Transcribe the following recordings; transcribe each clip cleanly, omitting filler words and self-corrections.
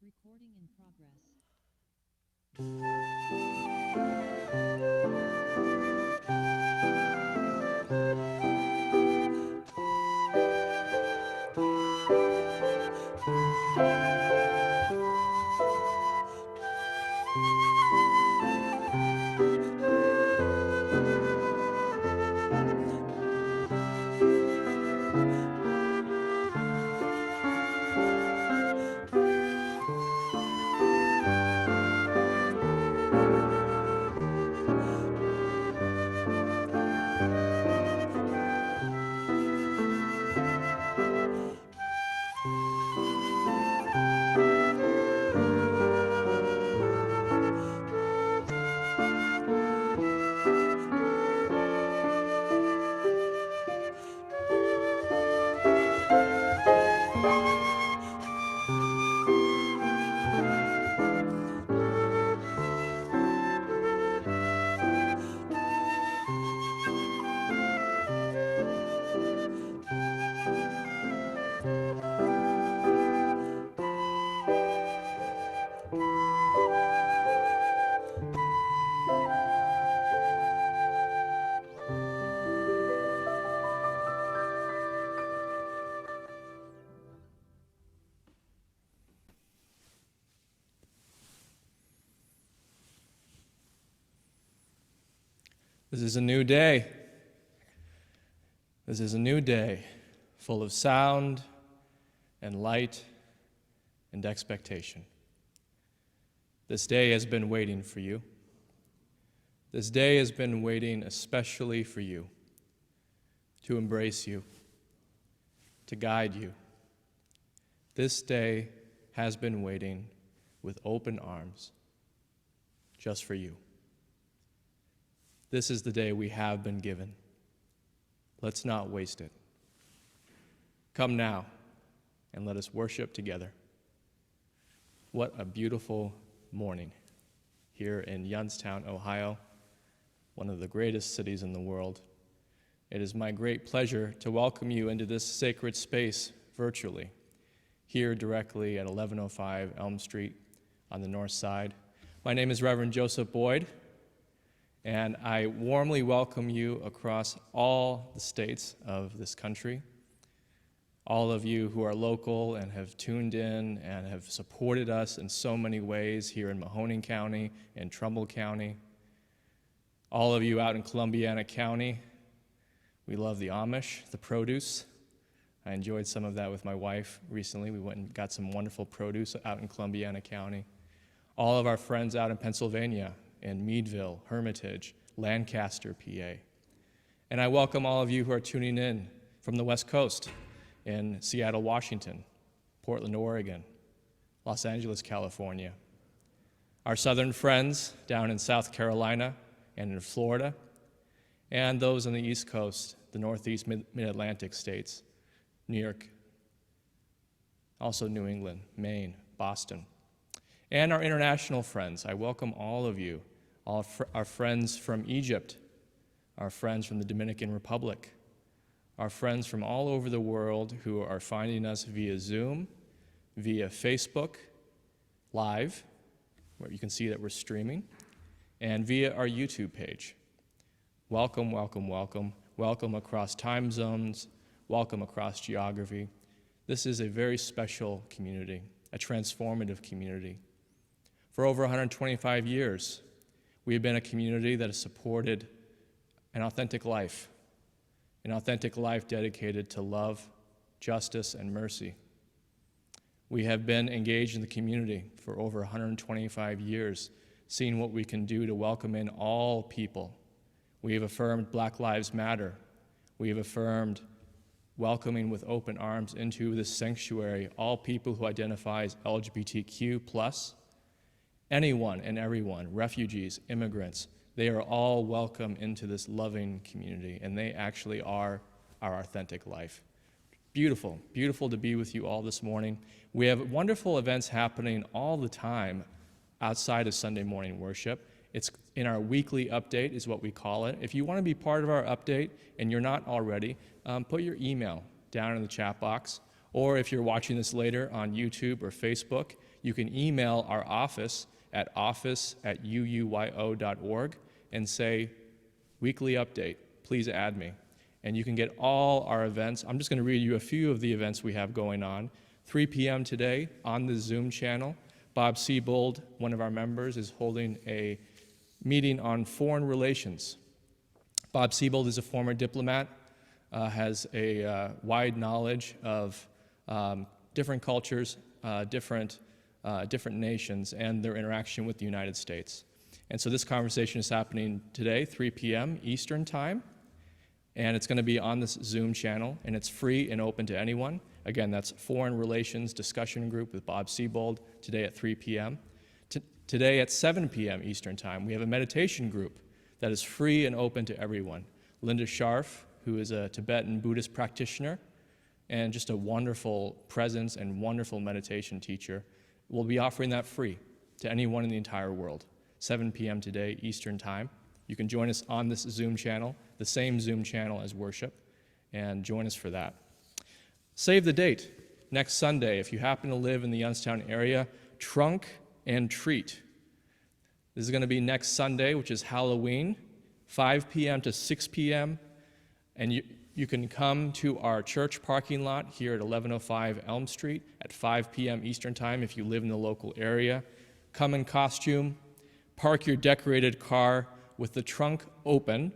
Recording in progress. This is a new day. This is a new day full of sound and light and expectation. This day has been waiting for you. This day has been waiting especially for you, to embrace you, to guide you. This day has been waiting with open arms just for you. This is the day we have been given. Let's not waste it. Come now and let us worship together. What a beautiful morning here in Youngstown, Ohio, one of the greatest cities in the world. It is my great pleasure to welcome you into this sacred space virtually, here directly at 1105 Elm Street on the north side. My name is Reverend Joseph Boyd, and I warmly welcome you across all the states of this country. All of you who are local and have tuned in and have supported us in so many ways here in Mahoning County and Trumbull County. All of you out in Columbiana County. We love the Amish, the produce. I enjoyed some of that with my wife recently. We went and got some wonderful produce out in Columbiana County. All of our friends out in Pennsylvania, in Meadville, Hermitage, Lancaster, PA. And I welcome all of you who are tuning in from the West Coast in Seattle, Washington, Portland, Oregon, Los Angeles, California. Our southern friends down in South Carolina and in Florida, and those on the East Coast, the Northeast, Mid-Atlantic states, New York, also New England, Maine, Boston. And our international friends, I welcome all of you, all our friends from Egypt, our friends from the Dominican Republic, our friends from all over the world who are finding us via Zoom, via Facebook Live, where you can see that we're streaming, and via our YouTube page. Welcome, welcome, welcome. Welcome across time zones, welcome across geography. This is a very special community, a transformative community. For over 125 years, we have been a community that has supported an authentic life dedicated to love, justice, and mercy. We have been engaged in the community for over 125 years, seeing what we can do to welcome in all people. We have affirmed Black Lives Matter. We have affirmed welcoming with open arms into this sanctuary all people who identify as LGBTQ+, anyone and everyone, refugees, immigrants, they are all welcome into this loving community, and they actually are our authentic life. Beautiful, beautiful to be with you all this morning. We have wonderful events happening all the time outside of Sunday morning worship. It's in our weekly update is what we call it. If you want to be part of our update and you're not already, put your email down in the chat box, Or if you're watching this later on YouTube or Facebook, you can email our office at office@uuyo.org and say, weekly update, please add me. And you can get all our events. I'm just going to read you a few of the events we have going on. 3 p.m. today on the Zoom channel, Bob Siebold, one of our members, is holding a meeting on foreign relations. Bob Siebold is a former diplomat, has a wide knowledge of different cultures, different nations, and their interaction with the United States. And so this conversation is happening today, 3 p.m. Eastern Time, and it's going to be on this Zoom channel, and it's free and open to anyone. Again, that's Foreign Relations Discussion Group with Bob Siebold, today at 3 p.m. Today at 7 p.m. Eastern Time, we have a meditation group that is free and open to everyone. Linda Scharf, who is a Tibetan Buddhist practitioner and just a wonderful presence and wonderful meditation teacher, will be offering that free to anyone in the entire world. 7 p.m. today, Eastern Time. You can join us on this Zoom channel, the same Zoom channel as worship, and join us for that. Save the date. Next Sunday, if you happen to live in the Youngstown area, Trunk and Treat. This is going to be next Sunday, which is Halloween, 5 p.m. to 6 p.m., and you can come to our church parking lot here at 1105 Elm Street at 5 p.m. Eastern Time if you live in the local area. Come in costume, park your decorated car with the trunk open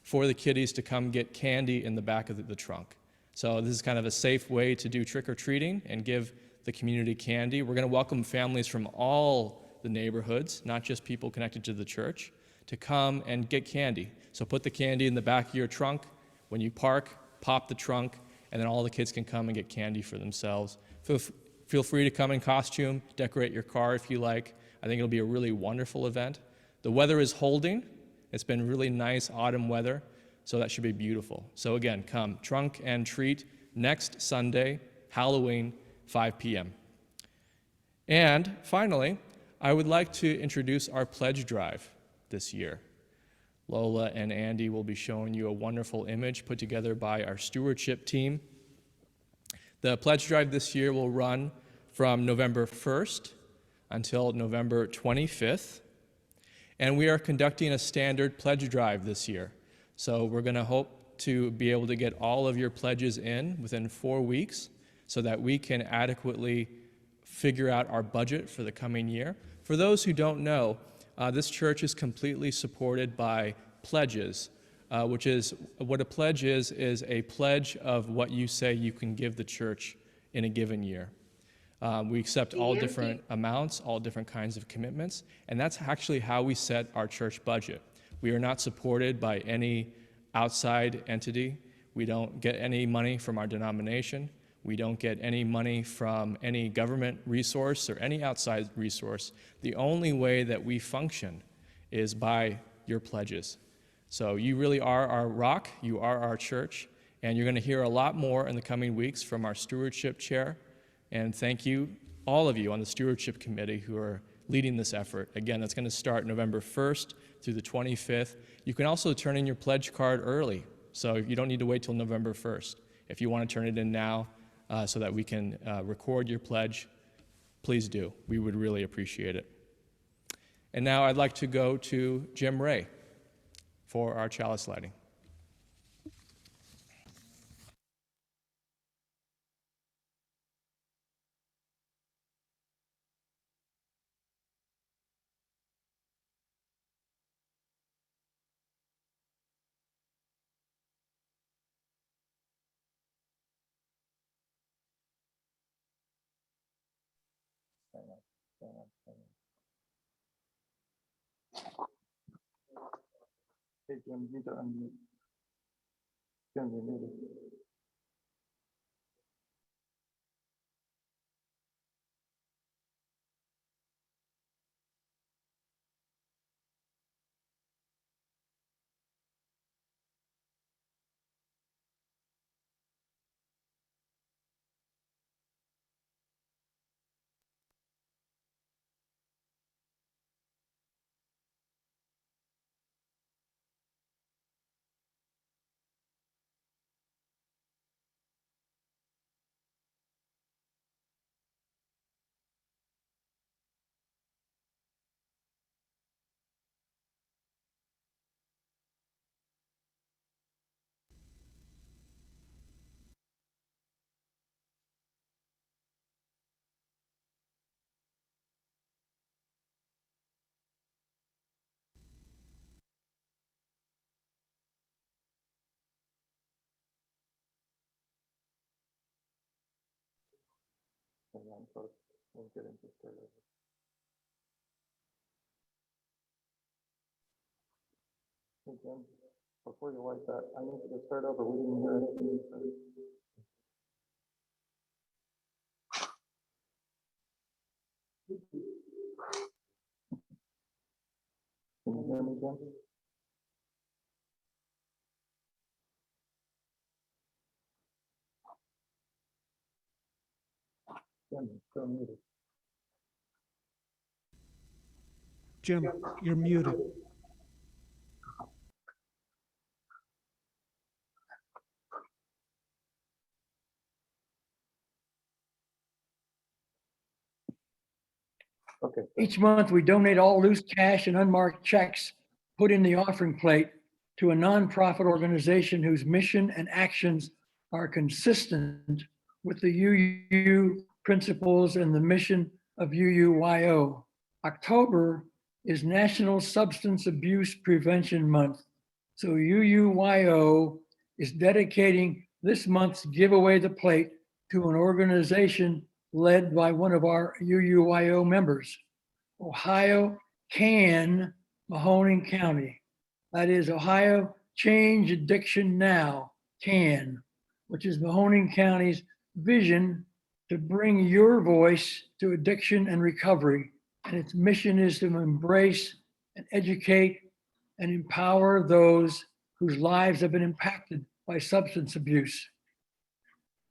for the kiddies to come get candy in the back of the trunk. So this is kind of a safe way to do trick-or-treating and give the community candy. We're going to welcome families from all the neighborhoods, not just people connected to the church, to come and get candy. So put the candy in the back of your trunk. When you park, pop the trunk, and then all the kids can come and get candy for themselves. Feel free to come in costume, decorate your car if you like. I think it'll be a really wonderful event. The weather is holding. It's been really nice autumn weather, so that should be beautiful. So again, come, Trunk and Treat, next Sunday, Halloween, 5 p.m. And finally, I would like to introduce our pledge drive this year. Lola and Andy will be showing you a wonderful image put together by our stewardship team. The pledge drive this year will run from November 1st until November 25th. And we are conducting a standard pledge drive this year. So we're going to hope to be able to get all of your pledges in within 4 weeks so that we can adequately figure out our budget for the coming year. For those who don't know, this church is completely supported by pledges, which is what a pledge is a pledge of what you say you can give the church in a given year. We accept all different amounts, all different kinds of commitments, and that's actually how we set our church budget. We are not supported by any outside entity. We don't get any money from our denomination. We don't get any money from any government resource or any outside resource. The only way that we function is by your pledges. So you really are our rock, you are our church, and you're going to hear a lot more in the coming weeks from our stewardship chair. And thank you, all of you on the stewardship committee who are leading this effort. Again, that's going to start November 1st through the 25th. You can also turn in your pledge card early, so you don't need to wait till November 1st. If you want to turn it in now so that we can record your pledge, please do. We would really appreciate it. And now I'd like to go to Jim Ray for our chalice lighting. Hey, Jim, you need to unmute. Jim, you're muted. Hang on, folks. We'll get into start over. Hey, Jim, before you like that, I need you to start over. We didn't hear anything you said. Can you hear me, Jim? Jim, you're still muted. Jim, you're muted. Okay. Each month, we donate all loose cash and unmarked checks put in the offering plate to a nonprofit organization whose mission and actions are consistent with the UU principles and the mission of UUYO. October is National Substance Abuse Prevention Month. So UUYO is dedicating this month's Giveaway the Plate to an organization led by one of our UUYO members. Ohio Can Mahoning County. That is Ohio Change Addiction Now, CAN, which is Mahoning County's vision to bring your voice to addiction and recovery. And its mission is to embrace and educate and empower those whose lives have been impacted by substance abuse.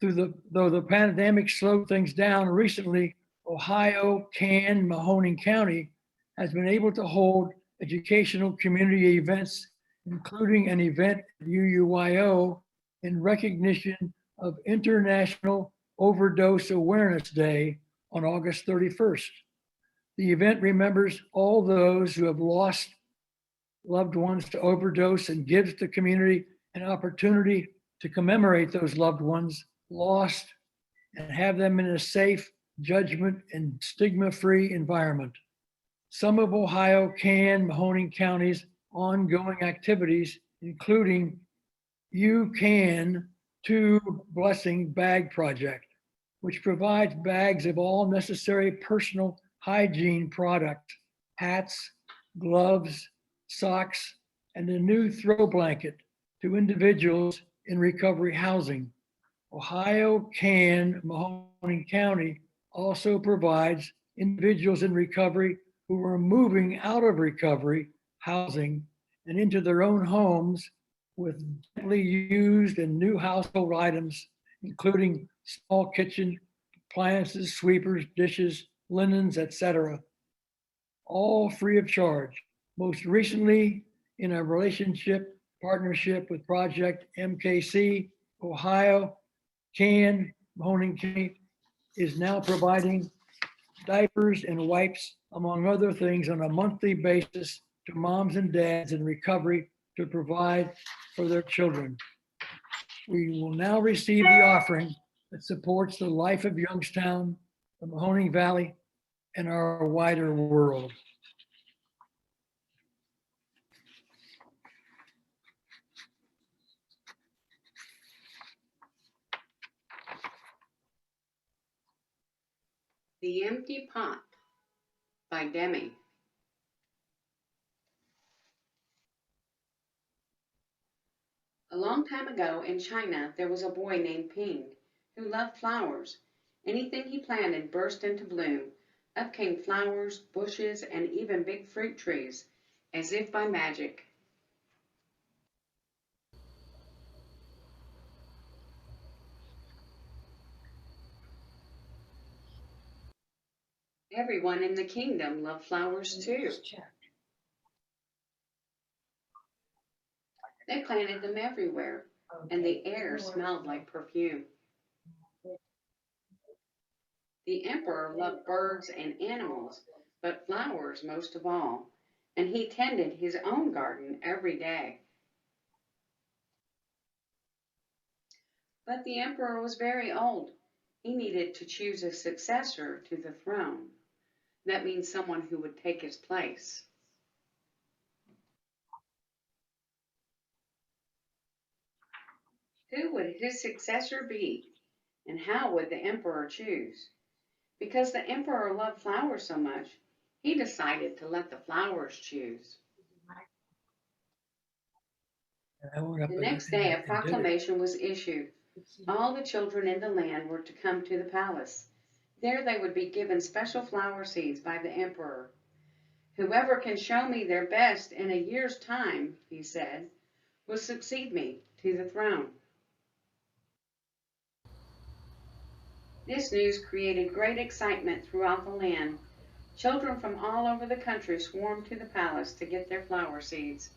Though the pandemic slowed things down recently, Ohio Can Mahoning County has been able to hold educational community events, including an event at UUYO in recognition of International Overdose Awareness Day on August 31st. The event remembers all those who have lost loved ones to overdose and gives the community an opportunity to commemorate those loved ones lost and have them in a safe, judgment and stigma-free environment. Some of Ohio Can Mahoning County's ongoing activities, including You Can Two Blessing Bag Project, which provides bags of all necessary personal hygiene products, hats, gloves, socks, and a new throw blanket to individuals in recovery housing. Ohio Can Mahoning County also provides individuals in recovery who are moving out of recovery housing and into their own homes with gently used and new household items, including small kitchen appliances, sweepers, dishes, linens, etc., all free of charge. Most recently, in a partnership with Project MKC, Ohio Can Mahoning County is now providing diapers and wipes, among other things, on a monthly basis to moms and dads in recovery to provide for their children. We will now receive the offering that supports the life of Youngstown, the Mahoning Valley, and our wider world. The Empty Pot by Demi. A long time ago in China, there was a boy named Ping who loved flowers. Anything he planted burst into bloom. Up came flowers, bushes, and even big fruit trees, as if by magic. Everyone in the kingdom loved flowers too. They planted them everywhere, and the air smelled like perfume. The emperor loved birds and animals, but flowers most of all, and he tended his own garden every day. But the emperor was very old. He needed to choose a successor to the throne. That means someone who would take his place. Who would his successor be? And how would the emperor choose? Because the emperor loved flowers so much, he decided to let the flowers choose. I went up The and next day, a did it. proclamation was issued. All the children in the land were to come to the palace. There they would be given special flower seeds by the emperor. Whoever can show me their best in a year's time, he said, will succeed me to the throne. This news created great excitement throughout the land. Children from all over the country swarmed to the palace to get their flower seeds.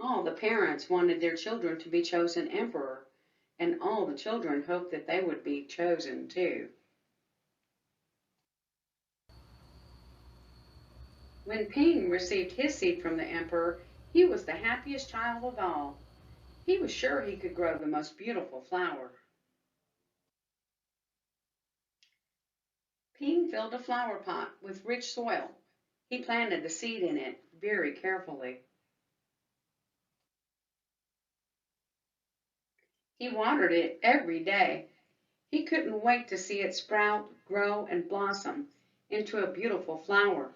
All the parents wanted their children to be chosen emperor, and all the children hoped that they would be chosen too. When Ping received his seed from the emperor, he was the happiest child of all. He was sure he could grow the most beautiful flower. Ping filled a flower pot with rich soil. He planted the seed in it very carefully. He watered it every day. He couldn't wait to see it sprout, grow, and blossom into a beautiful flower.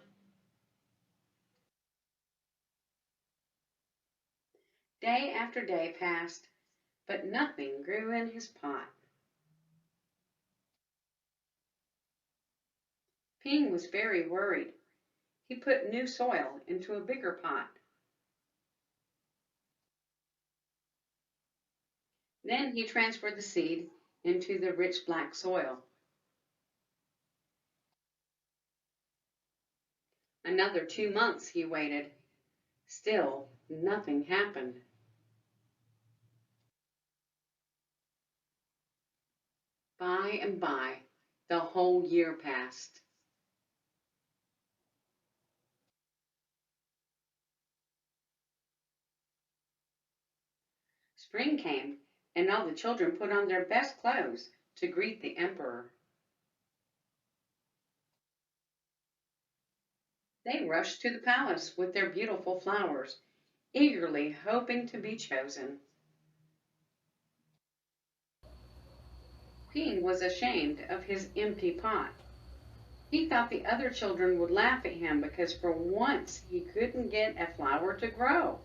Day after day passed, but nothing grew in his pot. Ping was very worried. He put new soil into a bigger pot. Then he transferred the seed into the rich black soil. Another 2 months he waited. Still, nothing happened. By and by, the whole year passed. Spring came, and all the children put on their best clothes to greet the emperor. They rushed to the palace with their beautiful flowers, eagerly hoping to be chosen. Ping was ashamed of his empty pot. He thought the other children would laugh at him because for once he couldn't get a flower to grow.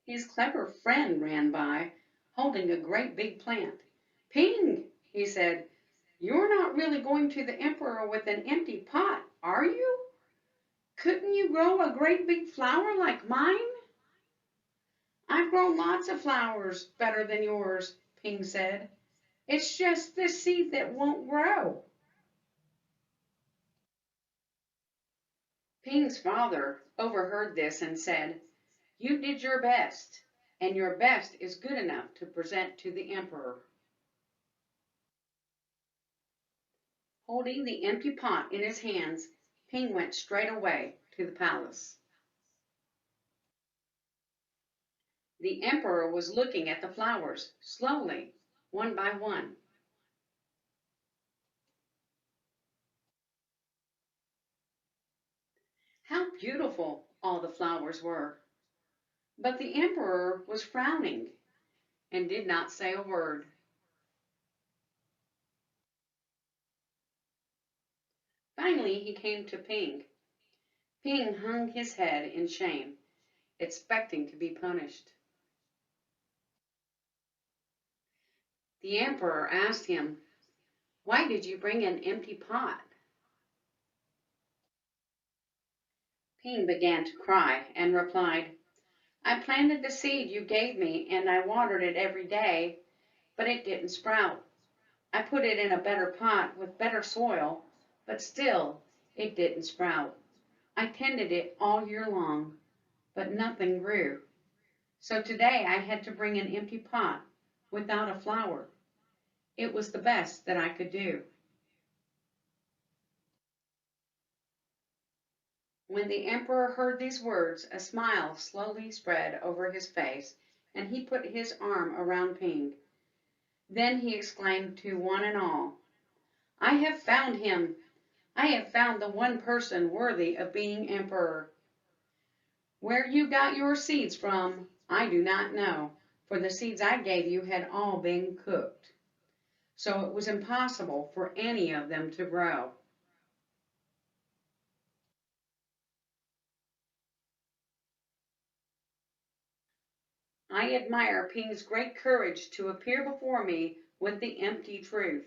His clever friend ran by, holding a great big plant. Ping, he said, you're not really going to the emperor with an empty pot, are you? Couldn't you grow a great big flower like mine? I've grown lots of flowers better than yours, Ping said. It's just the seed that won't grow. Ping's father overheard this and said, you did your best, and your best is good enough to present to the emperor. Holding the empty pot in his hands, Ping went straight away to the palace. The emperor was looking at the flowers slowly, one by one. How beautiful all the flowers were! But the emperor was frowning and did not say a word. Finally, he came to Ping. Ping hung his head in shame, expecting to be punished. The emperor asked him, why did you bring an empty pot? Ping began to cry and replied, I planted the seed you gave me and I watered it every day, but it didn't sprout. I put it in a better pot with better soil, but still it didn't sprout. I tended it all year long, but nothing grew. So today I had to bring an empty pot without a flower. It was the best that I could do. When the emperor heard these words, a smile slowly spread over his face, and he put his arm around Ping. Then he exclaimed to one and all, I have found him, I have found the one person worthy of being emperor. Where you got your seeds from, I do not know, for the seeds I gave you had all been cooked. So it was impossible for any of them to grow. I admire Ping's great courage to appear before me with the empty truth.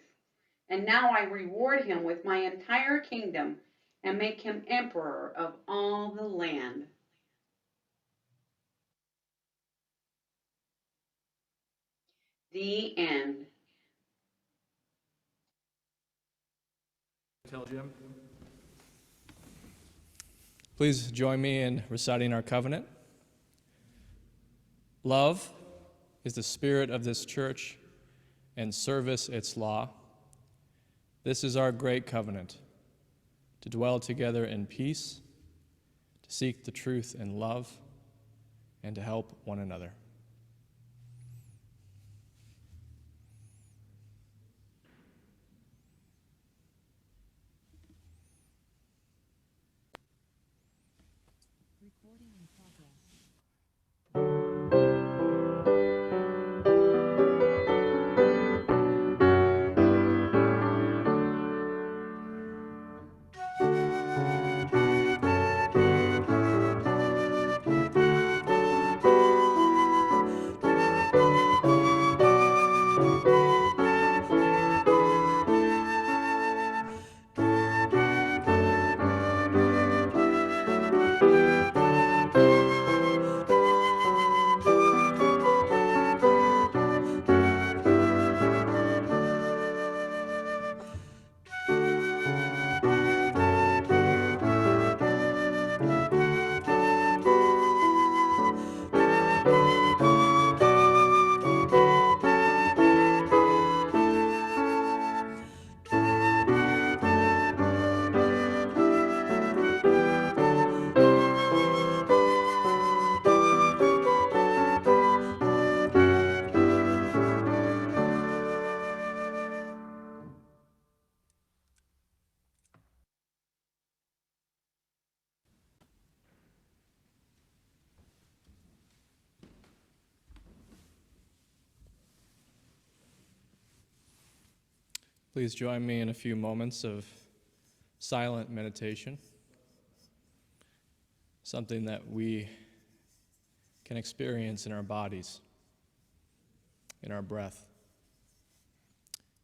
And now I reward him with my entire kingdom and make him emperor of all the land. The end. Tell Jim. Please join me in reciting our covenant. Love is the spirit of this church, and service its law. This is our great covenant, to dwell together in peace, to seek the truth in love, and to help one another. Please join me in a few moments of silent meditation, something that we can experience in our bodies, in our breath,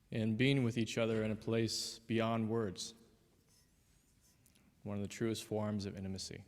in being with each other in a place beyond words, one of the truest forms of intimacy.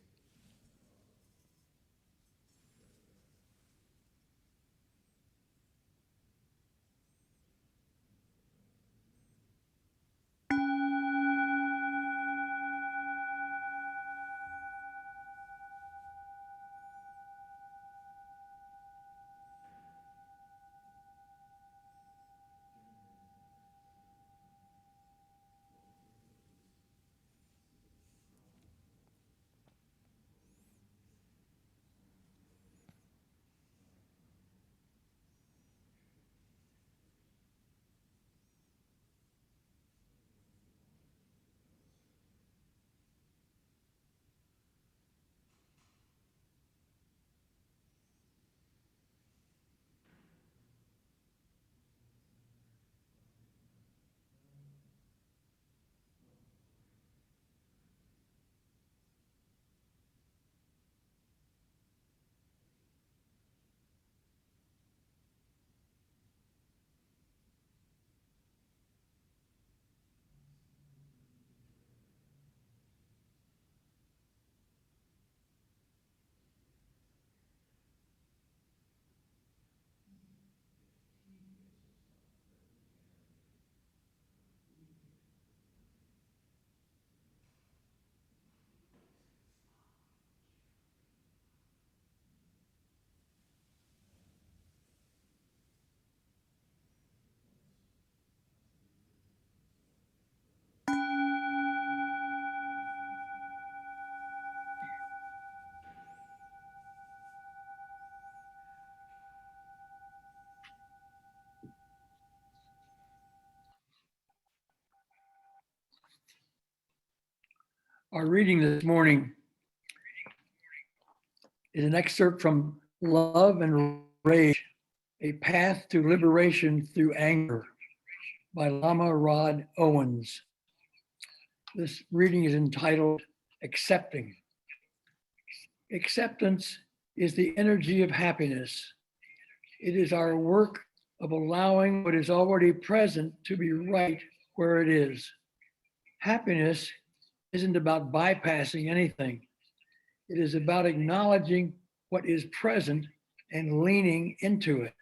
Our reading this morning is an excerpt from Love and Rage, A Path to Liberation Through Anger by Lama Rod Owens. This reading is entitled Accepting. Acceptance is the energy of happiness. It is our work of allowing what is already present to be right where it is. Happiness isn't about bypassing anything. It is about acknowledging what is present and leaning into it.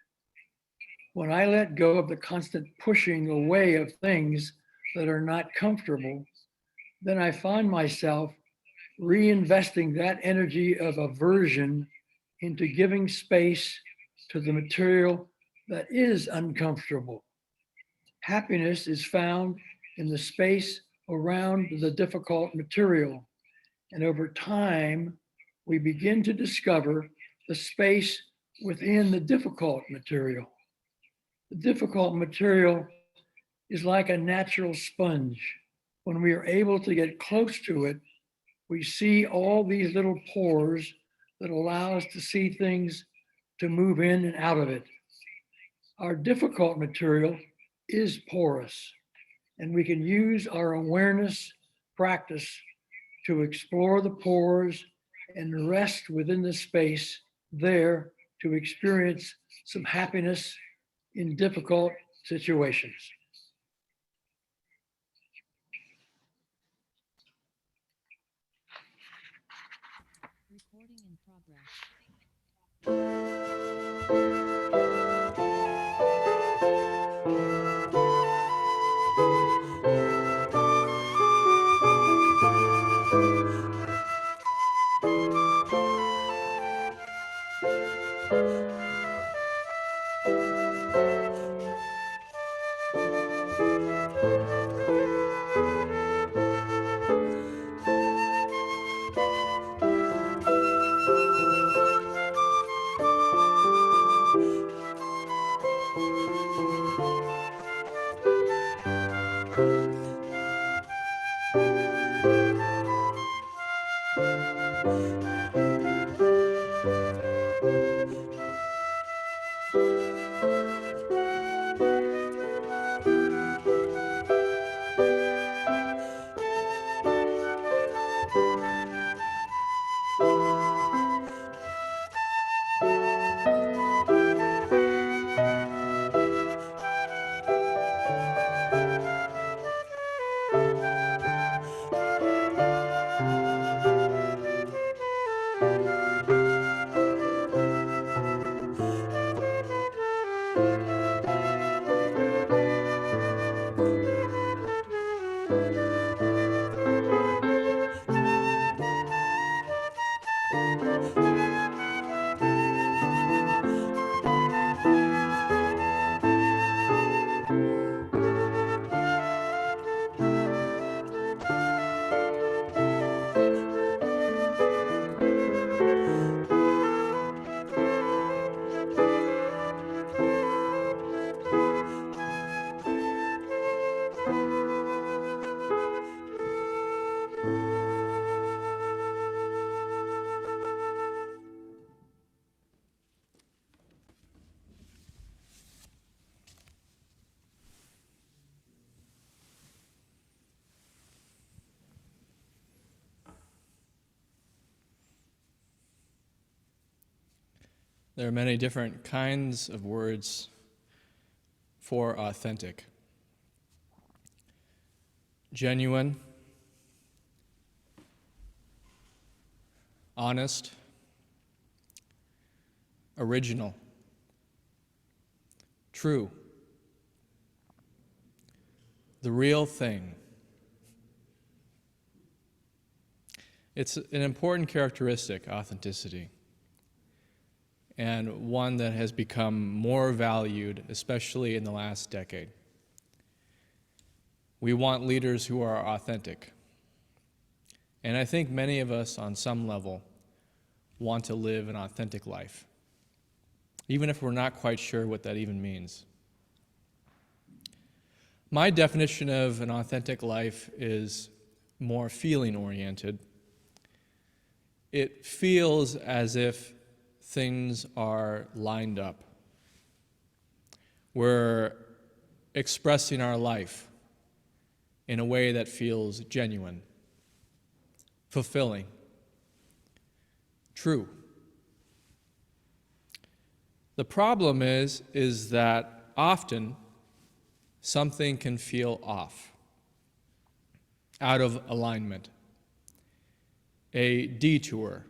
When I let go of the constant pushing away of things that are not comfortable, then I find myself reinvesting that energy of aversion into giving space to the material that is uncomfortable. Happiness is found in the space around the difficult material. And over time, we begin to discover the space within the difficult material. The difficult material is like a natural sponge. When we are able to get close to it, we see all these little pores that allow us to see things, to move in and out of it. Our difficult material is porous, and we can use our awareness practice to explore the pores and rest within the space there to experience some happiness in difficult situations. Recording in progress. There are many different kinds of words for authentic. Genuine, honest, original, true, the real thing. It's an important characteristic, authenticity, and one that has become more valued, especially in the last decade. We want leaders who are authentic. And I think many of us, on some level, want to live an authentic life, even if we're not quite sure what that even means. My definition of an authentic life is more feeling-oriented, it feels as if things are lined up. We're expressing our life in a way that feels genuine, fulfilling, true. The problem is that often something can feel off, out of alignment, a detour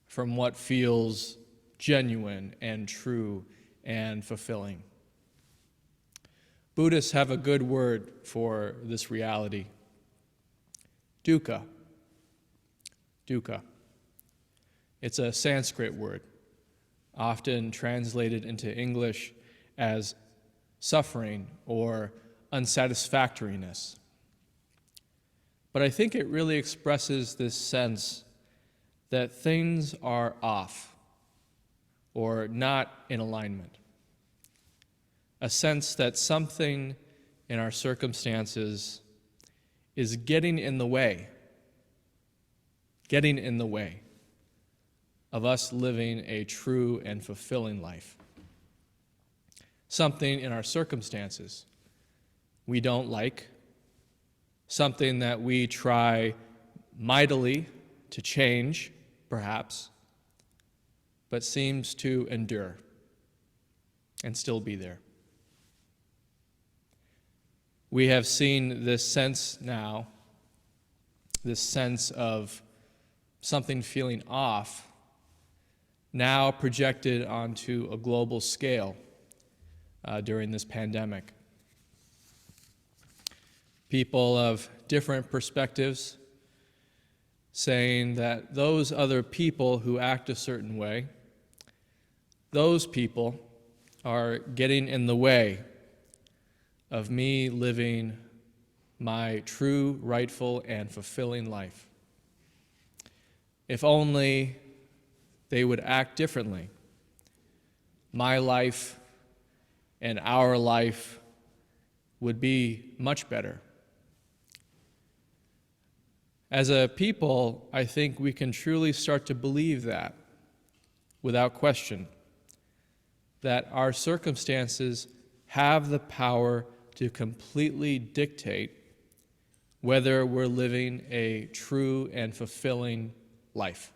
from what feels genuine and true and fulfilling. Buddhists have a good word for this reality: dukkha. Dukkha. It's a Sanskrit word, often translated into English as suffering or unsatisfactoriness. But I think it really expresses this sense that things are off or not in alignment. A sense that something in our circumstances is getting in the way of us living a true and fulfilling life. Something in our circumstances we don't like, something that we try mightily to change, perhaps, but seems to endure and still be there. We have seen this sense now, this sense of something feeling off, now projected onto a global scale during this pandemic. People of different perspectives saying that those other people who act a certain way, those people are getting in the way of me living my true, rightful, and fulfilling life. If only they would act differently, my life and our life would be much better. As a people, I think we can truly start to believe that, without question, that our circumstances have the power to completely dictate whether we're living a true and fulfilling life.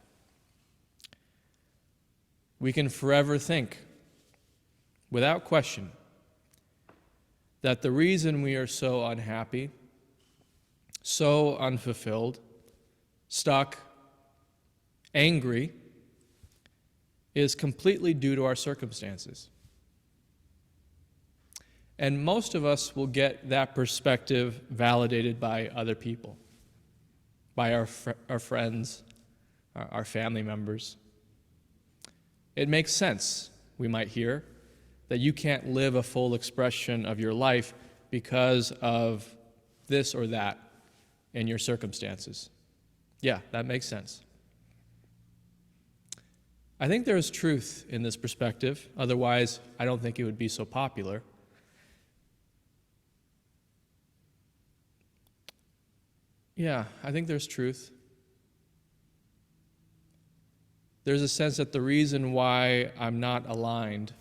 We can forever think, without question, that the reason we are so unhappy, so unfulfilled, stuck, angry, is completely due to our circumstances. And most of us will get that perspective validated by other people, by our friends, our family members. It makes sense, we might hear, that you can't live a full expression of your life because of this or that in your circumstances. Yeah, that makes sense. I think there is truth in this perspective. Otherwise, I don't think it would be so popular. Yeah, I think there's truth. There's a sense that the reason why I'm not aligned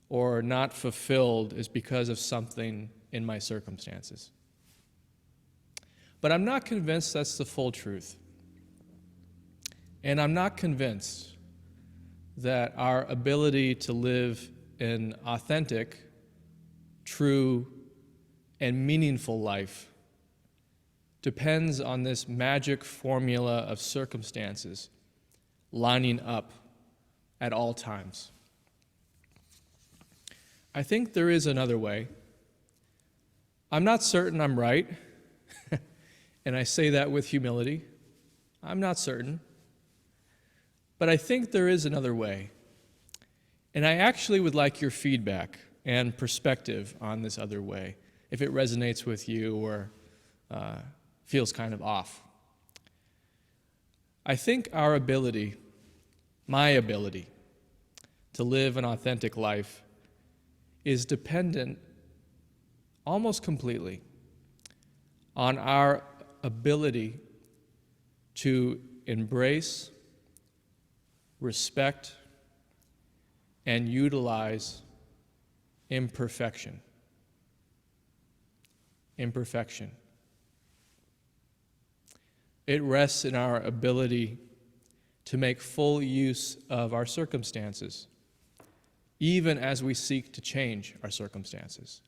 or not fulfilled is because of something in my circumstances. But I'm not convinced that's the full truth. And I'm not convinced that our ability to live an authentic, true, and meaningful life depends on this magic formula of circumstances lining up at all times. I think there is another way. I'm not certain I'm right, and I say that with humility. I'm not certain. But I think there is another way. And I actually would like your feedback and perspective on this other way, if it resonates with you or feels kind of off. I think our ability, my ability, to live an authentic life is dependent almost completely on our ability to embrace, respect, and utilize imperfection. Imperfection. It rests in our ability to make full use of our circumstances, even as we seek to change our circumstances.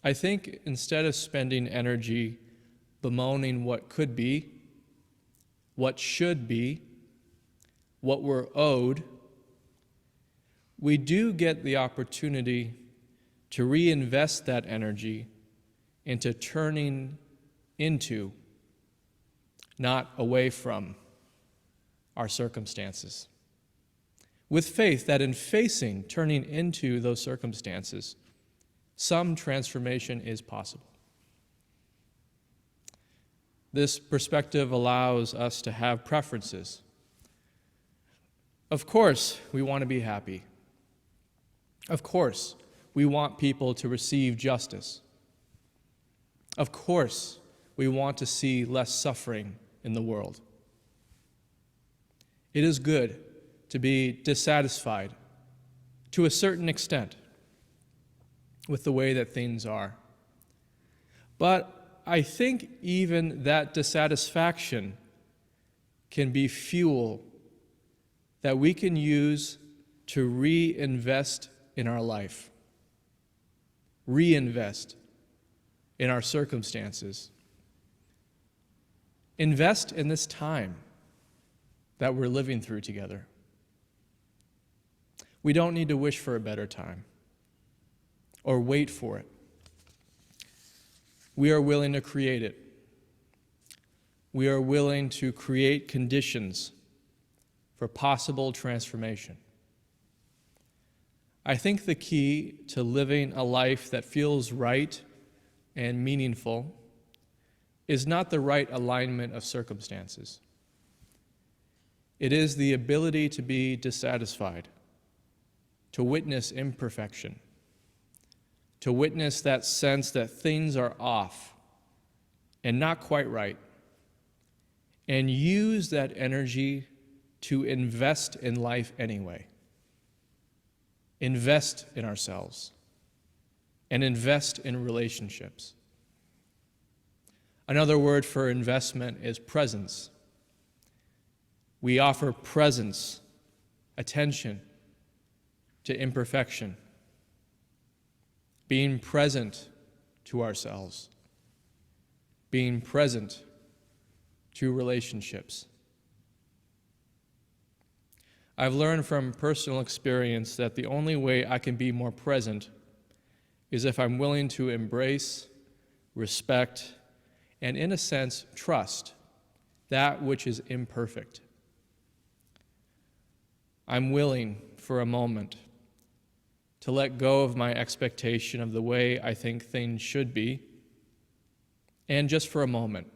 I think instead of spending energy bemoaning what could be, what should be, what we're owed, we do get the opportunity to reinvest that energy into turning into, not away from, our circumstances. With faith that in facing, turning into those circumstances, some transformation is possible. This perspective allows us to have preferences. Of course, we want to be happy. Of course, we want people to receive justice. Of course, we want to see less suffering in the world. It is good to be dissatisfied to a certain extent with the way that things are. But I think even that dissatisfaction can be fuel that we can use to reinvest in our life, reinvest in our circumstances. Invest in this time that we're living through together. We don't need to wish for a better time or wait for it. We are willing to create it. We are willing to create conditions for possible transformation. I think the key to living a life that feels right and meaningful is not the right alignment of circumstances. It is the ability to be dissatisfied, to witness imperfection, to witness that sense that things are off and not quite right, and use that energy to invest in life anyway. Invest in ourselves and invest in relationships. Another word for investment is presence. We offer presence, attention to imperfection, being present to ourselves, being present to relationships. I've learned from personal experience that the only way I can be more present is if I'm willing to embrace, respect, and in a sense, trust that which is imperfect. I'm willing, for a moment, to let go of my expectation of the way I think things should be, and just for a moment,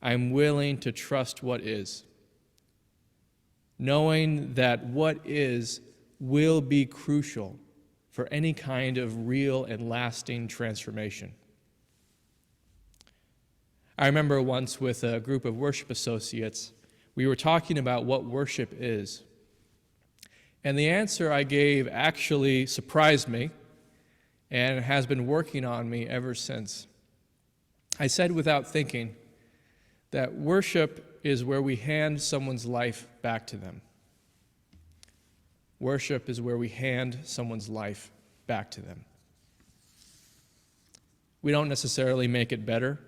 I'm willing to trust what is, knowing that what is will be crucial for any kind of real and lasting transformation. I remember once with a group of worship associates, we were talking about what worship is. And the answer I gave actually surprised me and has been working on me ever since. I said without thinking that worship is where we hand someone's life back to them. Worship is where we hand someone's life back to them. We don't necessarily make it better.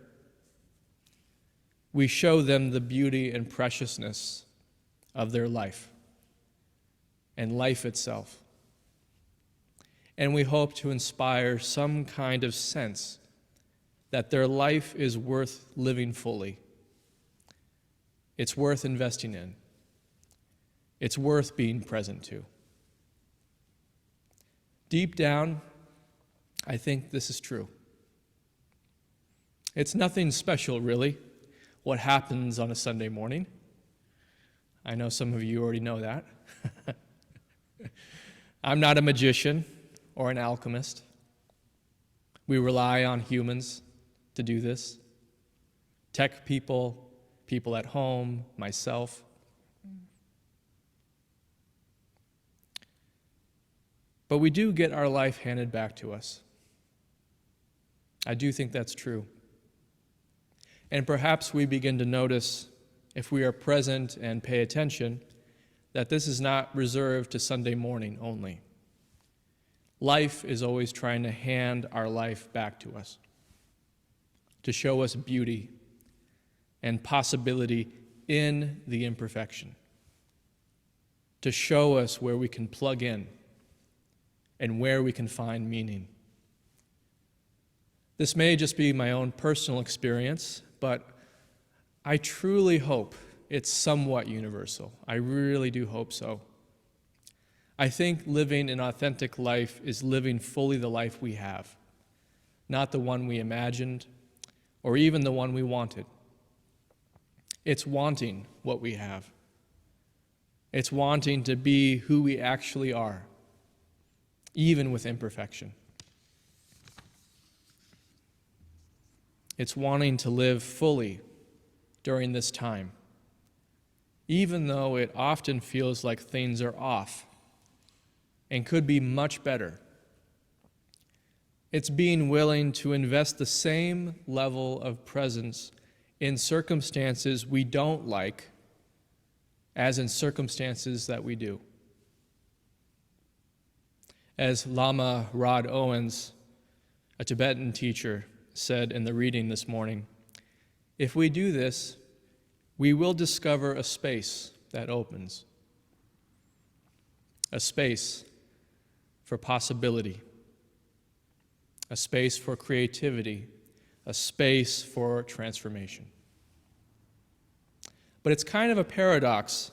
We show them the beauty and preciousness of their life and life itself. And we hope to inspire some kind of sense that their life is worth living fully. It's worth investing in. It's worth being present to. Deep down, I think this is true. It's nothing special, really, what happens on a Sunday morning. I know some of you already know that. I'm not a magician or an alchemist. We rely on humans to do this. Tech people, people at home, myself. But we do get our life handed back to us. I do think that's true. And perhaps we begin to notice, if we are present and pay attention, that this is not reserved to Sunday morning only. Life is always trying to hand our life back to us, to show us beauty and possibility in the imperfection, to show us where we can plug in and where we can find meaning. This may just be my own personal experience, but I truly hope it's somewhat universal. I really do hope so. I think living an authentic life is living fully the life we have, not the one we imagined or even the one we wanted. It's wanting what we have. It's wanting to be who we actually are, even with imperfection. It's wanting to live fully during this time, even though it often feels like things are off and could be much better. It's being willing to invest the same level of presence in circumstances we don't like as in circumstances that we do. As Lama Rod Owens, a Tibetan teacher, said in the reading this morning, if we do this, we will discover a space that opens, a space for possibility, a space for creativity, a space for transformation. But it's kind of a paradox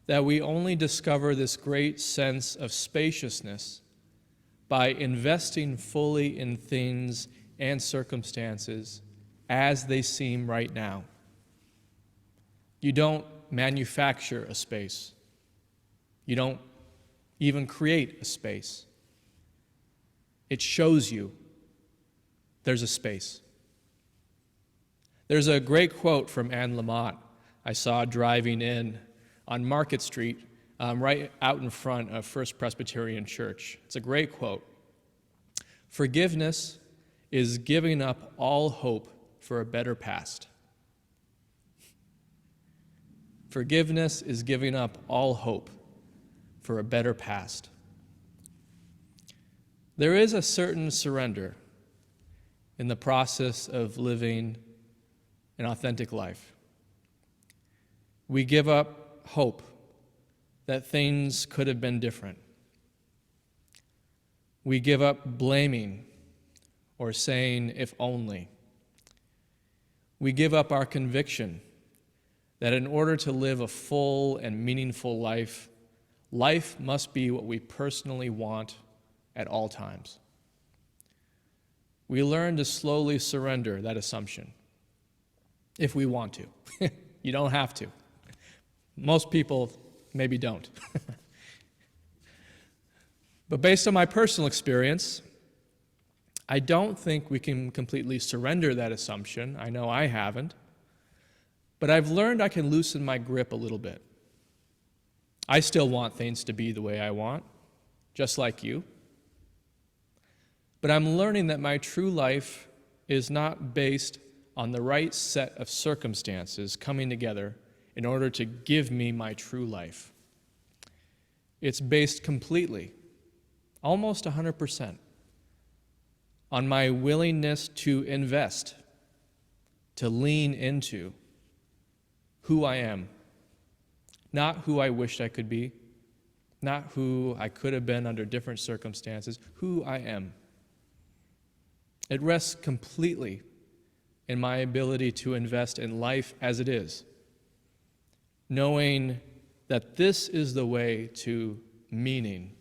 that we only discover this great sense of spaciousness by investing fully in things and circumstances as they seem right now. You don't manufacture a space. You don't even create a space. It shows you there's a space. There's a great quote from Anne Lamott I saw driving in on Market Street, right out in front of First Presbyterian Church. It's a great quote. Forgiveness is giving up all hope for a better past. Forgiveness is giving up all hope for a better past. There is a certain surrender in the process of living an authentic life. We give up hope that things could have been different. We give up blaming or saying, if only. We give up our conviction that in order to live a full and meaningful life, life must be what we personally want at all times. We learn to slowly surrender that assumption, if we want to. You don't have to. Most people maybe don't. But based on my personal experience, I don't think we can completely surrender that assumption. I know I haven't. But I've learned I can loosen my grip a little bit. I still want things to be the way I want, just like you. But I'm learning that my true life is not based on the right set of circumstances coming together in order to give me my true life. It's based completely, almost 100%, on my willingness to invest, to lean into who I am, not who I wished I could be, not who I could have been under different circumstances, who I am. It rests completely in my ability to invest in life as it is, knowing that this is the way to meaning,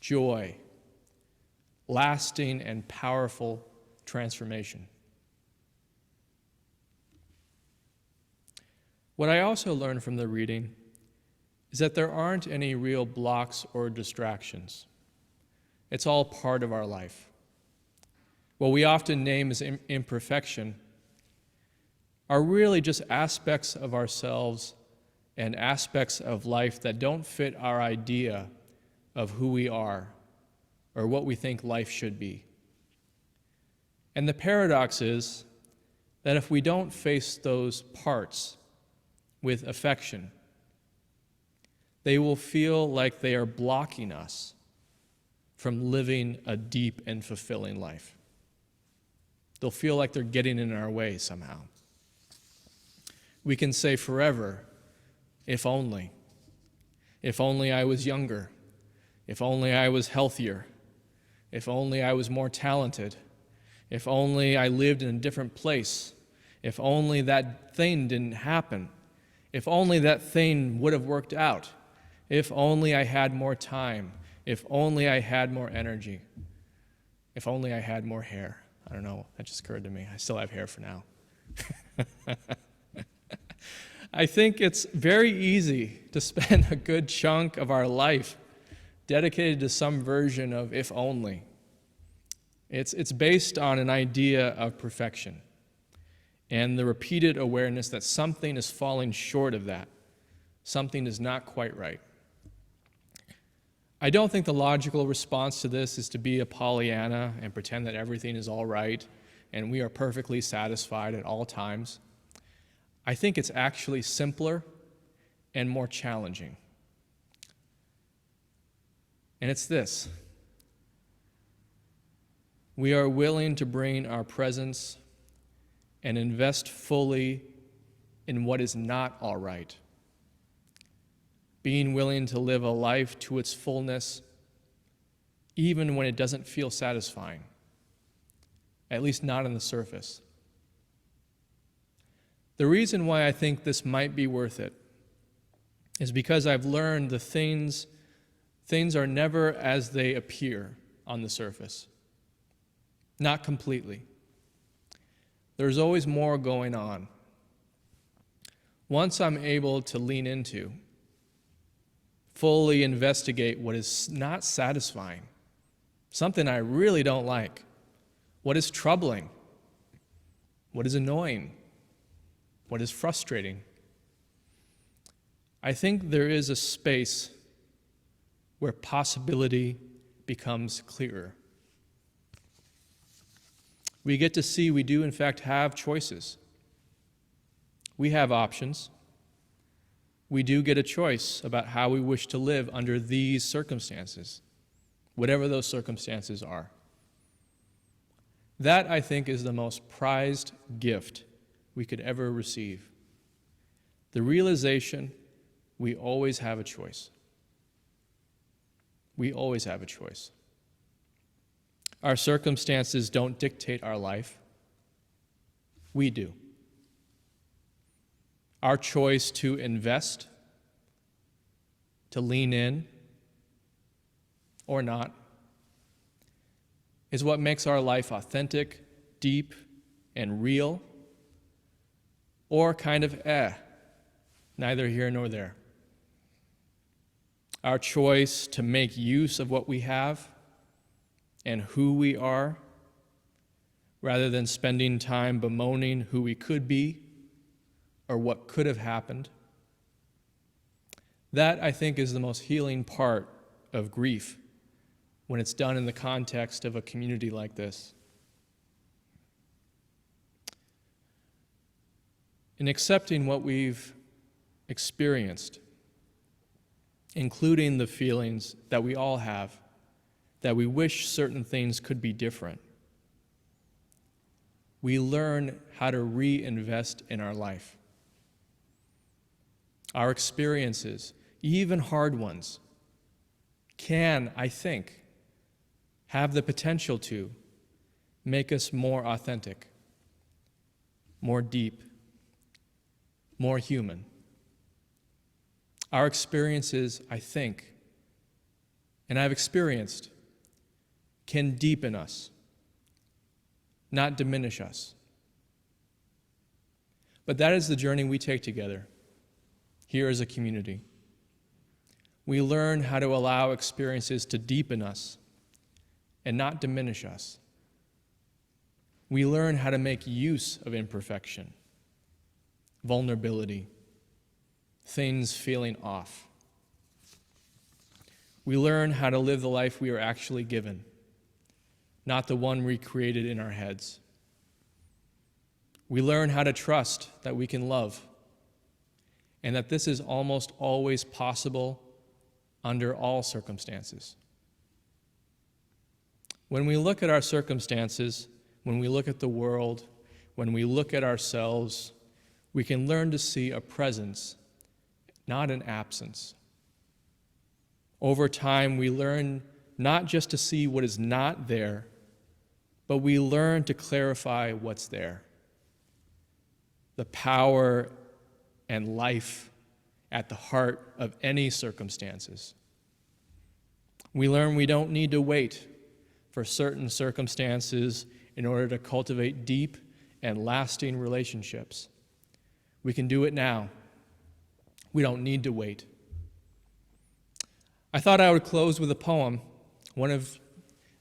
joy, lasting and powerful transformation. What I also learned from the reading is that there aren't any real blocks or distractions. It's all part of our life. what we often name as imperfection, are really just aspects of ourselves and aspects of life that don't fit our idea of who we are or what we think life should be. And the paradox is that if we don't face those parts with affection, they will feel like they are blocking us from living a deep and fulfilling life. They'll feel like they're getting in our way somehow. We can say forever, if only. If only I was younger. If only I was healthier. If only I was more talented. If only I lived in a different place. If only that thing didn't happen. If only that thing would have worked out. If only I had more time. If only I had more energy. If only I had more hair. I don't know, that just occurred to me. I still have hair for now. I think it's very easy to spend a good chunk of our life dedicated to some version of if only. It's based on an idea of perfection and the repeated awareness that something is falling short of that. Something is not quite right. I don't think the logical response to this is to be a Pollyanna and pretend that everything is all right and we are perfectly satisfied at all times. I think it's actually simpler and more challenging. And it's this. We are willing to bring our presence and invest fully in what is not all right. Being willing to live a life to its fullness, even when it doesn't feel satisfying, at least not on the surface. The reason why I think this might be worth it is because I've learned things are never as they appear on the surface. Not completely. There's always more going on. Once I'm able to lean into, fully investigate what is not satisfying, something I really don't like, what is troubling, what is annoying, what is frustrating, I think there is a space where possibility becomes clearer. We get to see we do in fact have choices. We have options. We do get a choice about how we wish to live under these circumstances, whatever those circumstances are. That, I think, is the most prized gift we could ever receive. The realization we always have a choice. We always have a choice. Our circumstances don't dictate our life. We do. Our choice to invest, to lean in, or not, is what makes our life authentic, deep, and real, or kind of neither here nor there. Our choice to make use of what we have and who we are, rather than spending time bemoaning who we could be or what could have happened. That, I think, is the most healing part of grief when it's done in the context of a community like this. In accepting what we've experienced, including the feelings that we all have, that we wish certain things could be different, we learn how to reinvest in our life. Our experiences, even hard ones, can, I think, have the potential to make us more authentic, more deep, more human. Our experiences, I think, and I've experienced, can deepen us, not diminish us. But that is the journey we take together, here as a community. We learn how to allow experiences to deepen us and not diminish us. We learn how to make use of imperfection, vulnerability, things feeling off. We learn how to live the life we are actually given, not the one we created in our heads. We learn how to trust that we can love, and that this is almost always possible under all circumstances. When we look at our circumstances, when we look at the world, when we look at ourselves, we can learn to see a presence, not an absence. Over time, we learn not just to see what is not there, but we learn to clarify what's there. The power and life at the heart of any circumstances. We learn we don't need to wait for certain circumstances in order to cultivate deep and lasting relationships. We can do it now. We don't need to wait. I thought I would close with a poem. One of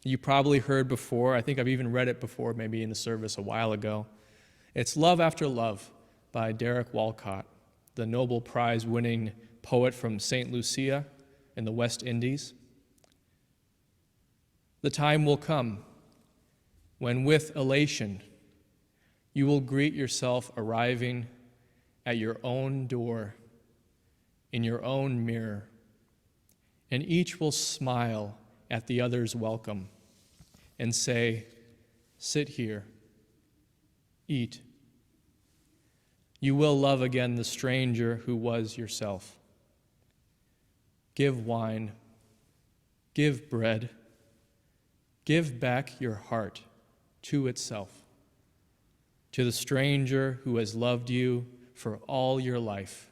you probably heard before. I think I've even read it before, maybe in the service a while ago. It's Love After Love by Derek Walcott, the Nobel Prize-winning poet from St. Lucia in the West Indies. The time will come when with elation you will greet yourself arriving at your own door, in your own mirror, and each will smile at the other's welcome and say, "Sit here, eat." You will love again the stranger who was yourself. Give wine, give bread, give back your heart to itself, to the stranger who has loved you for all your life,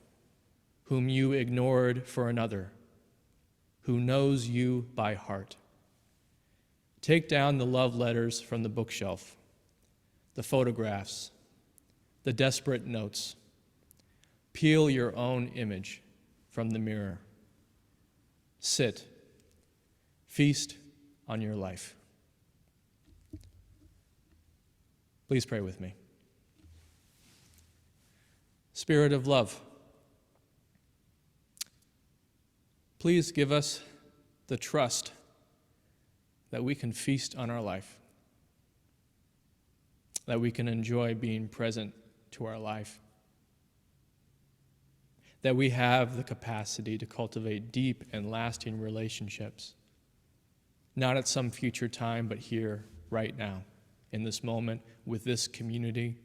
whom you ignored for another, who knows you by heart. Take down the love letters from the bookshelf, the photographs, the desperate notes. Peel your own image from the mirror. Sit, feast on your life. Please pray with me. Spirit of love, please give us the trust that we can feast on our life, that we can enjoy being present to our life, that we have the capacity to cultivate deep and lasting relationships, not at some future time, but here, right now, in this moment, with this community,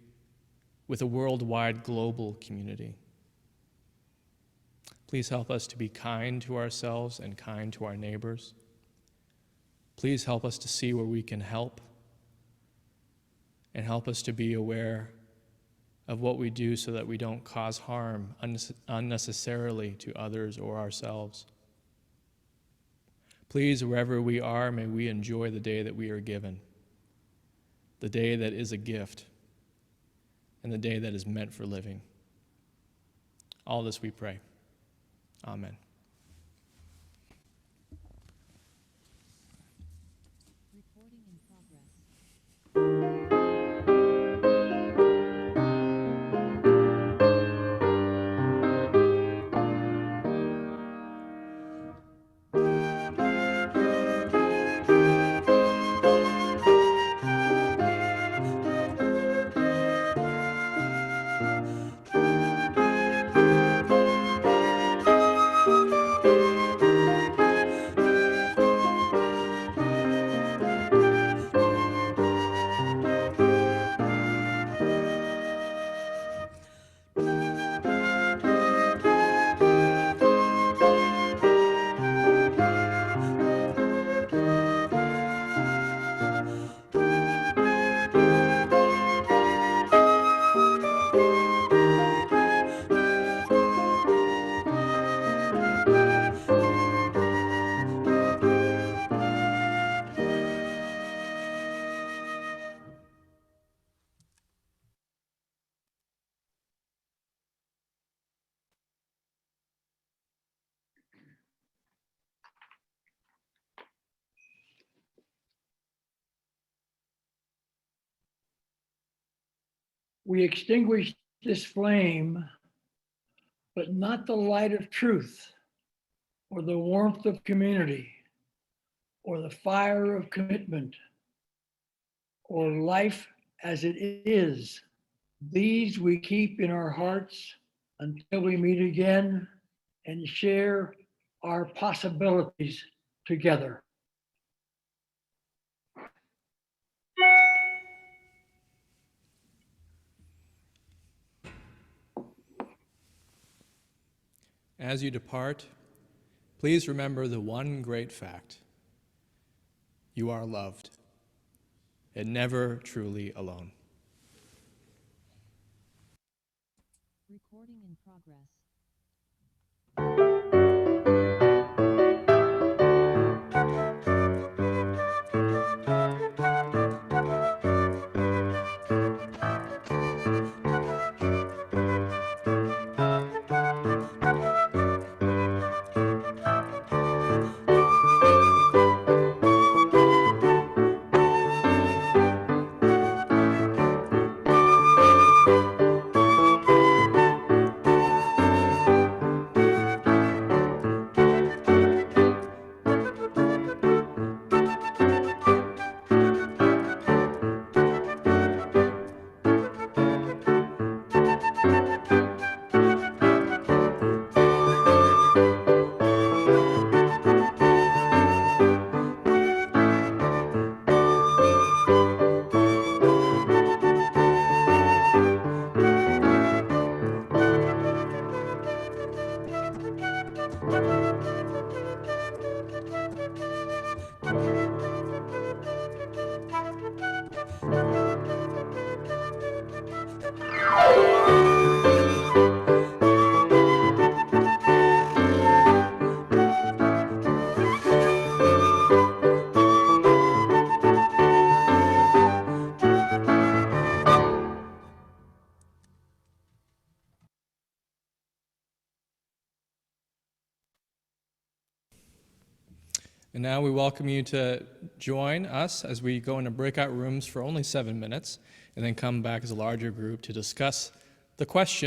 with a worldwide global community. Please help us to be kind to ourselves and kind to our neighbors. Please help us to see where we can help, and help us to be aware of what we do so that we don't cause harm unnecessarily to others or ourselves. Please, wherever we are, may we enjoy the day that we are given, the day that is a gift, and the day that is meant for living. All this we pray. Amen. Recording in progress. we extinguish this flame, but not the light of truth, or the warmth of community, or the fire of commitment, or life as it is. These we keep in our hearts until we meet again and share our possibilities together. As you depart, please remember the one great fact: you are loved and never truly alone. Recording in progress. And now we welcome you to join us as we go into breakout rooms for only 7 minutes, and then come back as a larger group to discuss the question